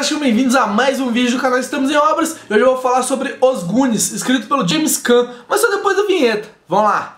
galera, sejam bem-vindos a mais um vídeo do canal Estamos em Obras. E hoje eu vou falar sobre Os Goonies, escrito pelo James Caan, mas só depois da vinheta. Vamos lá!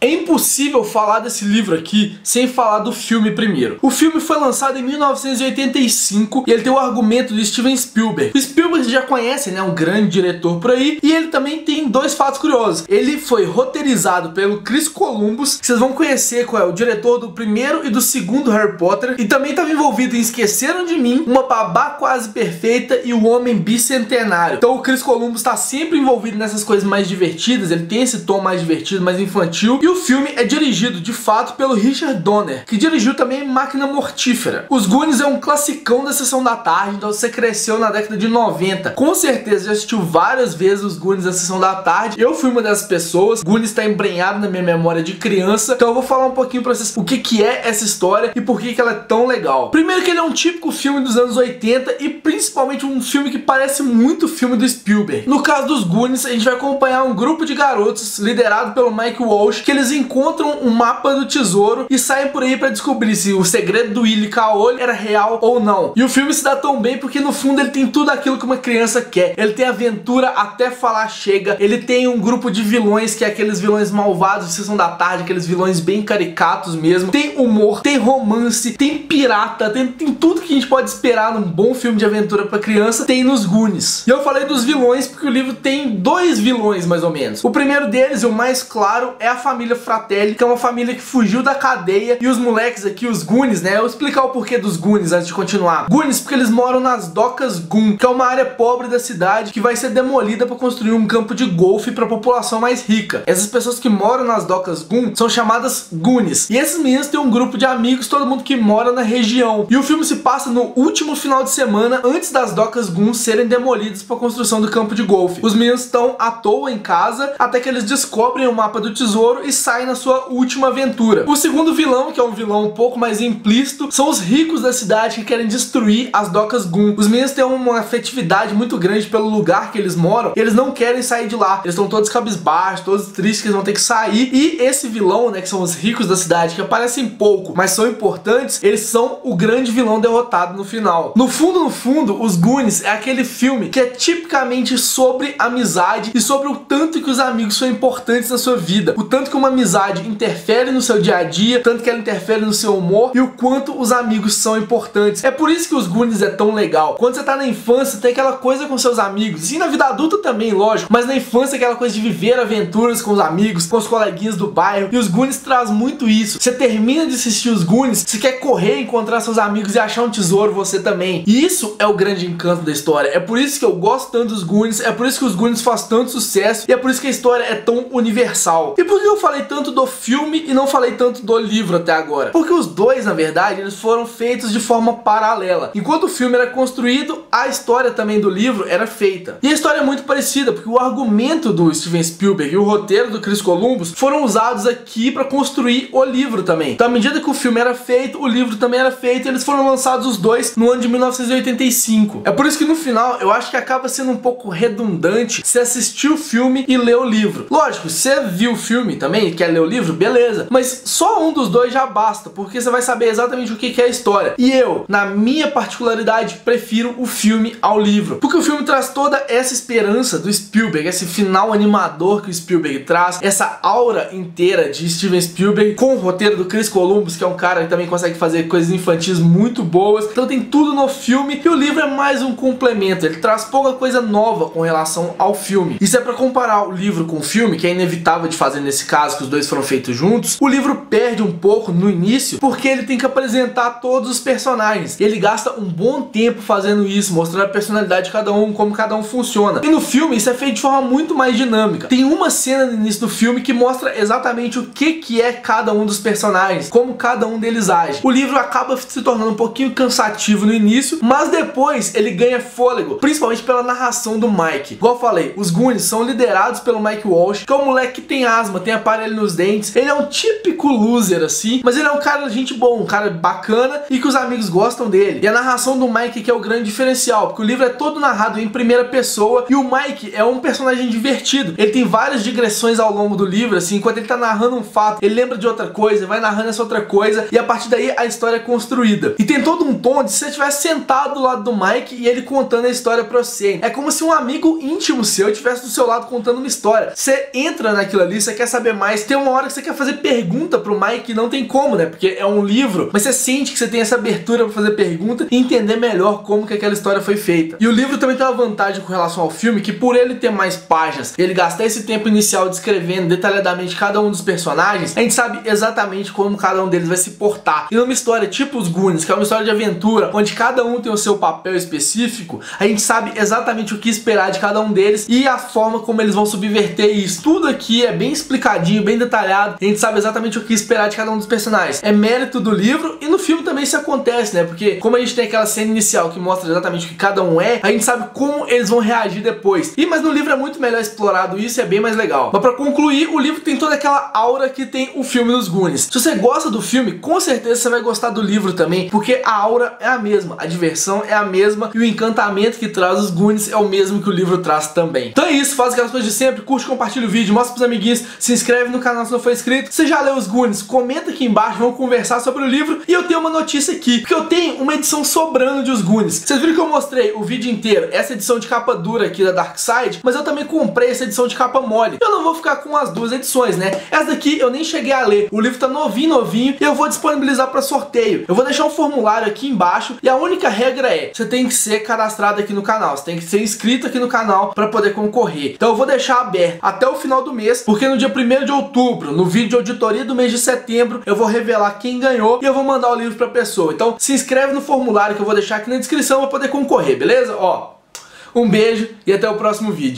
É impossível falar desse livro aqui sem falar do filme primeiro. O filme foi lançado em 1985 e ele tem o argumento do Steven Spielberg. O Spielberg você já conhece, né? Um grande diretor por aí. E ele também tem dois fatos curiosos. Ele foi roteirizado pelo Chris Columbus, que vocês vão conhecer qual é o diretor do primeiro e do segundo Harry Potter. E também estava envolvido em Esqueceram de Mim, Uma Babá Quase Perfeita e O Homem Bicentenário. Então o Chris Columbus está sempre envolvido nessas coisas mais divertidas. Ele tem esse tom mais divertido, mais infantil. E o filme é dirigido, de fato, pelo Richard Donner, que dirigiu também Máquina Mortífera. Os Goonies é um classicão da Sessão da Tarde, então você cresceu na década de 90. Com certeza já assistiu várias vezes os Goonies da Sessão da Tarde. Eu fui uma dessas pessoas. Goonies está embrenhado na minha memória de criança. Então eu vou falar um pouquinho pra vocês o que é essa história e por que ela é tão legal. Primeiro que ele é um típico filme dos anos 80 e principalmente um filme que parece muito o filme do Spielberg. No caso dos Goonies, a gente vai acompanhar um grupo de garotos liderado pelo Mike Walsh, que eles encontram um mapa do tesouro e saem por aí pra descobrir se o segredo do Willy Caolho era real ou não. E o filme se dá tão bem porque no fundo ele tem tudo aquilo que uma criança quer. Ele tem aventura até falar chega, ele tem um grupo de vilões que é aqueles vilões malvados de Sessão da Tarde, aqueles vilões bem caricatos mesmo. Tem humor, tem romance, tem pirata, tem tudo que a gente pode esperar num bom filme de aventura pra criança, tem nos Goonies. E eu falei dos vilões porque o livro tem dois vilões mais ou menos. O primeiro deles, e o mais claro, é a família Fratelli, que é uma família que fugiu da cadeia, e os moleques aqui, os Goonies, né? Eu vou explicar o porquê dos Goonies antes de continuar. Goonies porque eles moram nas Docas Goon, que é uma área pobre da cidade que vai ser demolida para construir um campo de golfe para a população mais rica. Essas pessoas que moram nas Docas Goon são chamadas Goonies. E esses meninos têm um grupo de amigos, todo mundo que mora na região. E o filme se passa no último final de semana antes das Docas Goon serem demolidas para a construção do campo de golfe. Os meninos estão à toa em casa até que eles descobrem o mapa do tesouro e saem na sua última aventura. O segundo vilão, que é um vilão um pouco mais implícito, são os ricos da cidade que querem destruir as Docas Goon. Os meninos têm uma afetividade muito grande pelo lugar que eles moram e eles não querem sair de lá. Eles estão todos cabisbaixos, todos tristes que eles vão ter que sair. E esse vilão, né, que são os ricos da cidade, que aparecem pouco, mas são importantes, eles são o grande vilão derrotado no final. No fundo, os Goonies é aquele filme que é tipicamente sobre amizade e sobre o tanto que os amigos são importantes na sua vida. O tanto que uma amizade interfere no seu dia a dia, tanto que ela interfere no seu humor e o quanto os amigos são importantes. É por isso que os Goonies é tão legal. Quando você tá na infância, tem aquela coisa com seus amigos, e na vida adulta também, lógico, mas na infância aquela coisa de viver aventuras com os amigos, com os coleguinhas do bairro, e os Goonies traz muito isso. Você termina de assistir os Goonies, você quer correr, encontrar seus amigos e achar um tesouro você também. E isso é o grande encanto da história. É por isso que eu gosto tanto dos Goonies, é por isso que os Goonies faz tanto sucesso e é por isso que a história é tão universal. E por que eu falei tanto do filme e não falei tanto do livro até agora? Porque os dois, na verdade, eles foram feitos de forma paralela. Enquanto o filme era construído, a história também do livro era feita. E a história é muito parecida, porque o argumento do Steven Spielberg e o roteiro do Chris Columbus foram usados aqui para construir o livro também. Então, à medida que o filme era feito, o livro também era feito, e eles foram lançados os dois no ano de 1985. É por isso que no final, eu acho que acaba sendo um pouco redundante se assistir o filme e ler o livro. Lógico, se você viu o filme também e quer ler o livro, beleza. Mas só um dos dois já basta, porque você vai saber exatamente o que é a história. E eu, na minha particularidade, prefiro o filme ao livro. Porque o filme traz toda essa esperança do Spielberg, esse final animador que o Spielberg traz, essa aura inteira de Steven Spielberg, com o roteiro do Chris Columbus, que é um cara que também consegue fazer coisas infantis muito boas. Então tem tudo no filme, e o livro é mais um complemento. Ele traz pouca coisa nova com relação ao filme. E se é pra comparar o livro com o filme, que é inevitável de fazer nesse caso, que os dois foram feitos juntos, o livro perde um pouco no início, porque ele tem que apresentar todos os personagens. Ele gasta um bom tempo fazendo isso, mostrando a personalidade de cada um, como cada um funciona. E no filme isso é feito de forma muito mais dinâmica. Tem uma cena no início do filme que mostra exatamente o que é cada um dos personagens, como cada um deles age. O livro acaba se tornando um pouquinho cansativo no início, mas depois ele ganha fôlego, principalmente pela narração do Mike. Igual eu falei, os Goonies são liderados pelo Mike Walsh, que é um moleque que tem asma, tem aparelho nos dentes, diferentes. Ele é um típico loser, assim, mas ele é um cara de gente boa, um cara bacana e que os amigos gostam dele. E a narração do Mike que é o grande diferencial, porque o livro é todo narrado em primeira pessoa e o Mike é um personagem divertido. Ele tem várias digressões ao longo do livro, assim, enquanto ele tá narrando um fato, ele lembra de outra coisa, vai narrando essa outra coisa e a partir daí a história é construída. E tem todo um tom de se você estivesse sentado do lado do Mike e ele contando a história pra você. É como se um amigo íntimo seu estivesse do seu lado contando uma história. Você entra naquilo ali, você quer saber mais, tem uma hora que você quer fazer pergunta pro Mike e não tem como, né? Porque é um livro, mas você sente que você tem essa abertura pra fazer pergunta e entender melhor como que aquela história foi feita. E o livro também tem uma vantagem com relação ao filme, que por ele ter mais páginas, ele gastar esse tempo inicial descrevendo detalhadamente cada um dos personagens, a gente sabe exatamente como cada um deles vai se portar. E numa história tipo os Goonies, que é uma história de aventura, onde cada um tem o seu papel específico, a gente sabe exatamente o que esperar de cada um deles e a forma como eles vão subverter isso. Tudo aqui é bem explicadinho, bem detalhado, a gente sabe exatamente o que esperar de cada um dos personagens. É mérito do livro e no filme também isso acontece, né? Porque como a gente tem aquela cena inicial que mostra exatamente o que cada um é, a gente sabe como eles vão reagir depois. Mas no livro é muito melhor explorado isso e é bem mais legal. Mas pra concluir, o livro tem toda aquela aura que tem o filme dos Goonies. Se você gosta do filme, com certeza você vai gostar do livro também, porque a aura é a mesma, a diversão é a mesma e o encantamento que traz os Goonies é o mesmo que o livro traz também. Então é isso, faz aquelas coisas de sempre, curte, compartilha o vídeo, mostra pros amiguinhos, se inscreve no canal se não for inscrito. Se já leu os Goonies, comenta aqui embaixo, vamos conversar sobre o livro. E eu tenho uma notícia aqui, porque eu tenho uma edição sobrando de os Goonies. Vocês viram que eu mostrei o vídeo inteiro, essa edição de capa dura aqui da Dark Side, mas eu também comprei essa edição de capa mole. Eu não vou ficar com as duas edições, né? Essa daqui eu nem cheguei a ler, o livro tá novinho e eu vou disponibilizar para sorteio. Eu vou deixar um formulário aqui embaixo e a única regra é, você tem que ser cadastrado aqui no canal, você tem que ser inscrito aqui no canal para poder concorrer. Então eu vou deixar aberto até o final do mês, porque no dia 1º de outubro, no vídeo de auditoria do mês de setembro, eu vou revelar quem ganhou e eu vou mandar o livro pra pessoa. Então se inscreve no formulário que eu vou deixar aqui na descrição para poder concorrer, beleza? Ó, um beijo e até o próximo vídeo.